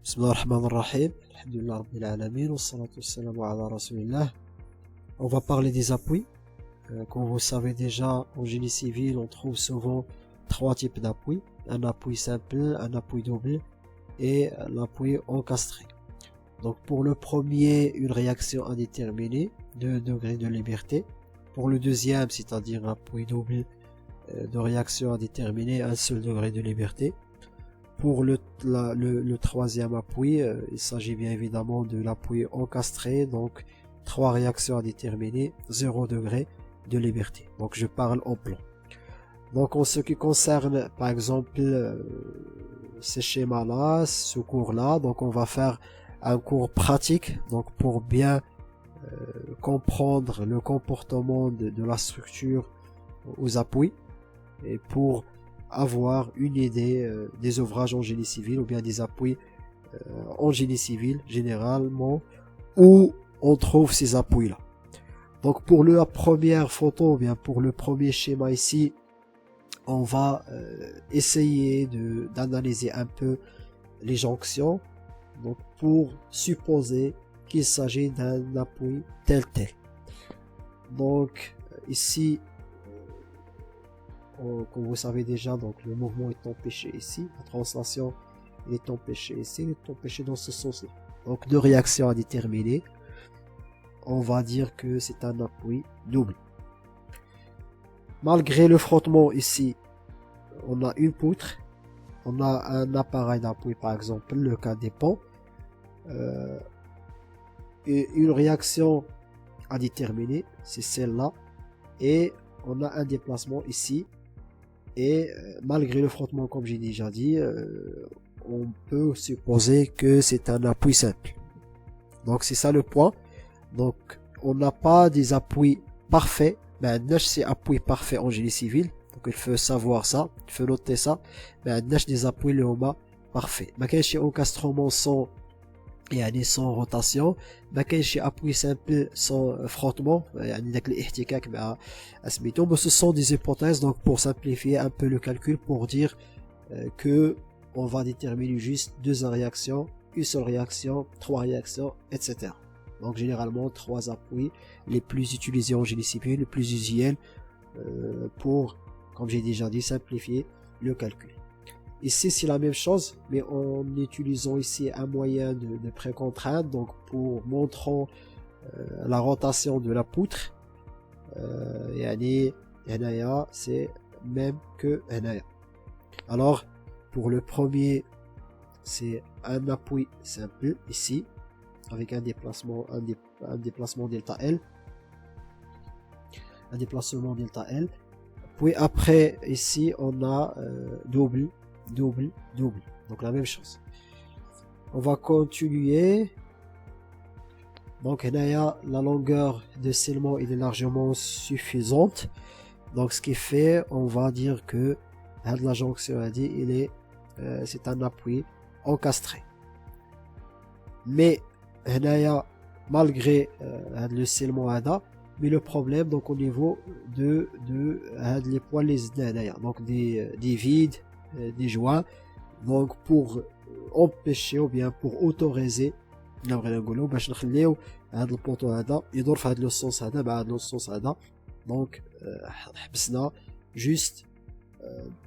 Bismillahirrahmanirrahim. Alhamdulillah Rabbil Alamin. Wassalatu wassalamu ala Rasulillah. On va parler des appuis. Comme vous savez déjà, en génie civil, on trouve souvent trois types d'appuis. Un appui simple, un appui double et l'appui encastré. Donc pour le premier, une réaction indéterminée, 2 degrés de liberté. Pour le deuxième, c'est-à-dire un appui double de réaction indéterminée, 1 seul degré de liberté. Pour le troisième appui, il s'agit bien évidemment de l'appui encastré, donc 3 réactions indéterminées, 0 degré de liberté. Donc je parle en plan. Donc en ce qui concerne par exemple ces schémas-là, ce cours-là, donc on va faire un cours pratique, donc pour bien comprendre le comportement de la structure aux appuis et pour avoir une idée des ouvrages en génie civil ou bien des appuis en génie civil généralement où on trouve ces appuis là. Donc pour la première photo ou bien pour le premier schéma ici, on va essayer d'analyser un peu les jonctions, donc pour supposer qu'il s'agit d'un appui tel. Donc ici, comme vous savez déjà, donc le mouvement est empêché ici, la translation est empêchée ici, il est empêché dans ce sens-là. Donc deux réactions à déterminer, on va dire que c'est un appui double. Malgré le frottement ici, on a une poutre, on a un appareil d'appui par exemple, le cas des ponts, et une réaction à déterminer, c'est celle-là, et on a un déplacement ici. Et malgré le frottement, comme j'ai déjà dit, on peut supposer que c'est un appui simple. Donc c'est ça le point. Donc on n'a pas des appuis parfaits. Mais c'est appui parfait en génie civil. Donc il faut savoir ça, il faut noter ça. Mais des appuis le homa parfait. ما كاينش encastrement sans rotation. ما كاينش appui simple sans frottement. يعني داك الاحتكاك مع اسميتو. Mais ce sont des hypothèses, donc pour simplifier un peu le calcul, pour dire que on va déterminer juste 2 réactions, une seule réaction, 3 réactions, etc. Donc généralement 3 appuis les plus utilisés en génie civil, les plus usuels pour, comme j'ai déjà dit, simplifier le calcul. Ici c'est la même chose, mais en utilisant ici un moyen de précontrainte, donc pour montrant la rotation de la poutre. C'est même que هنايا. Alors pour le premier, c'est un appui simple ici avec un déplacement delta L, un déplacement delta L. Puis après ici on a double, donc la même chose. On va continuer. Donc la longueur de scellement est largement suffisante. Donc ce qui fait, on va dire que la jonction a dit c'est un appui encastré. Mais malgré le scellement mais le problème donc au niveau de les poils donc des vides, des joints, donc pour empêcher ou bien pour autoriser نبغي نقولوا باش نخليو هذا البوطو هذا يدور في هذا لو سونس هذا مع هذا لو سونس هذا. دونك حبسنا جوست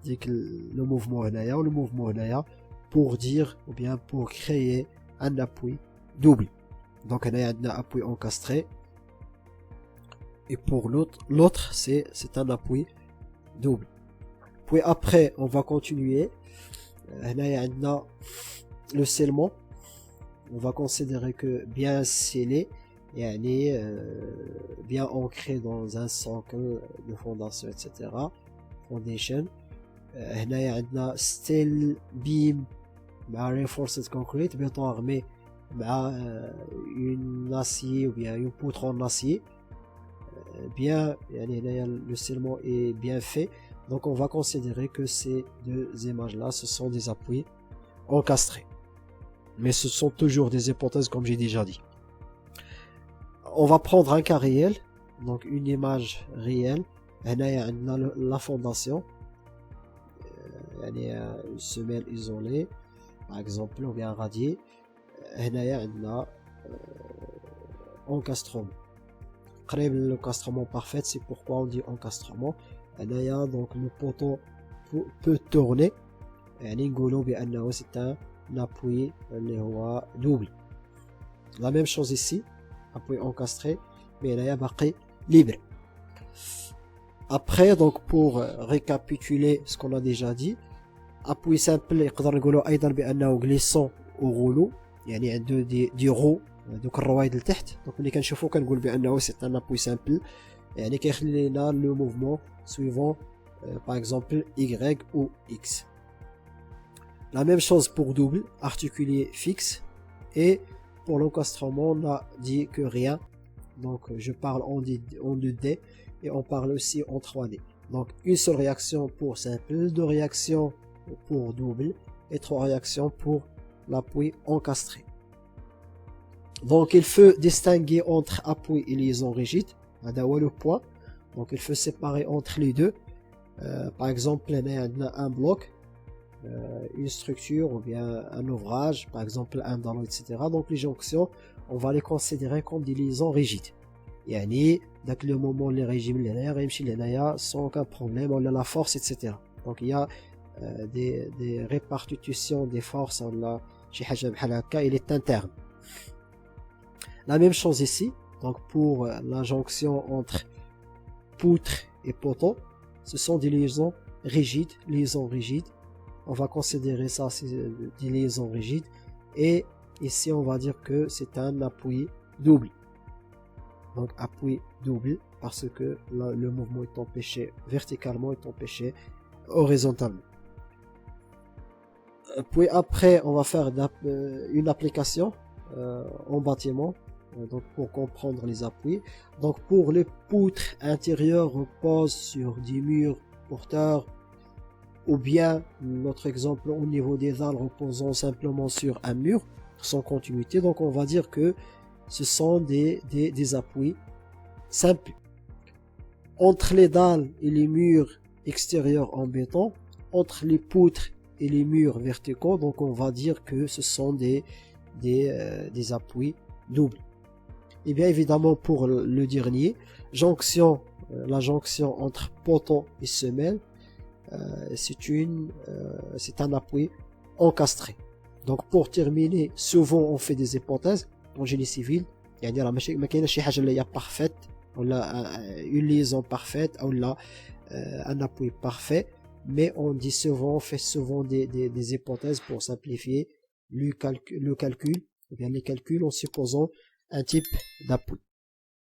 ديك لو موفمون هنايا و لو موفمون هنايا pour dire ou bien pour créer un appui double. Donc هنايا عندنا appui encastré et pour l'autre c'est un appui double. Puis après on va continuer. هنايا عندنا le scellement. On va considérer que bien scellé, bien ancré dans un socle de fondation, etc. Foundation. هنا عندنا steel beam مع reinforced concrete, béton armé مع une acier ou bien une poutre en acier. Bien, le scellement est bien fait. Donc on va considérer que ces deux images-là, ce sont des appuis encastrés. Mais ce sont toujours des hypothèses, comme j'ai déjà dit. On va prendre un cas réel, donc une image réelle. La fondation, une semelle isolée par exemple ou bien radier. هنايا عندنا encastrement. L'encastrement parfait, c'est pourquoi on dit encastrement. هنايا donc le poteau peut tourner. يعني نقولوا بأنه c'est un appui اللي هو double. La même chose ici, appui encastré, mais هنايا باقي libre. Après, donc pour récapituler ce qu'on a déjà dit, appui simple يقدر نقولوا أيضا بأنه glissant au rouleau. يعني عنده دي رو دوك الروايد لتحت. دونك ملي كنشوفو كنقول بانه سي ان ابوي سامبل يعني كيخلي لنا لو موفمون سويفون باغ اكزومبل y ou x. La même chose pour double, articulé fixe, et pour l'encastrement on a dit que rien. Donc je parle en 2D et on parle aussi en 3D. Donc une seule réaction pour simple, deux réactions pour double et trois réactions pour l'appui encastré. Donc il faut distinguer entre appui et liaison rigide. هذا le point. Donc il faut séparer entre les deux. Par exemple, on a un bloc, une structure ou bien un ouvrage, par exemple un ballon, etc. Donc les jonctions, on va les considérer comme des liaisons rigides. يعني داك le moment les régimes linéaires يمشي لهنايا sans aucun problème, on a la force, etc. Donc il y a des répartitions des forces, on a شي حاجة بحال هكا, il est interne. La même chose ici, donc pour la jonction entre poutre et poteau, ce sont des liaisons rigides, on va considérer ça c'est des liaisons rigides, et ici on va dire que c'est un appui double. Donc appui double parce que le mouvement est empêché verticalement, est empêché horizontalement. Puis après on va faire une application en bâtiment, donc pour comprendre les appuis. Donc pour les poutres intérieures reposent sur des murs porteurs, ou bien notre exemple au niveau des dalles reposant simplement sur un mur sans continuité. Donc on va dire que ce sont des appuis simples. Entre les dalles et les murs extérieurs en béton, entre les poutres et les murs verticaux, donc on va dire que ce sont des appuis doubles. Et bien évidemment pour le dernier, la jonction entre poteau et semelle, c'est un appui encastré. Donc pour terminer, souvent on fait des hypothèses en génie civil, يعني راه ما كايناش شي حاجه اللي هي parfaite ولا une liaison parfaite ou là un appui parfait, mais on dit souvent, on fait souvent des hypothèses pour simplifier le calcul, ou bien les calculs en supposant un type d'appui.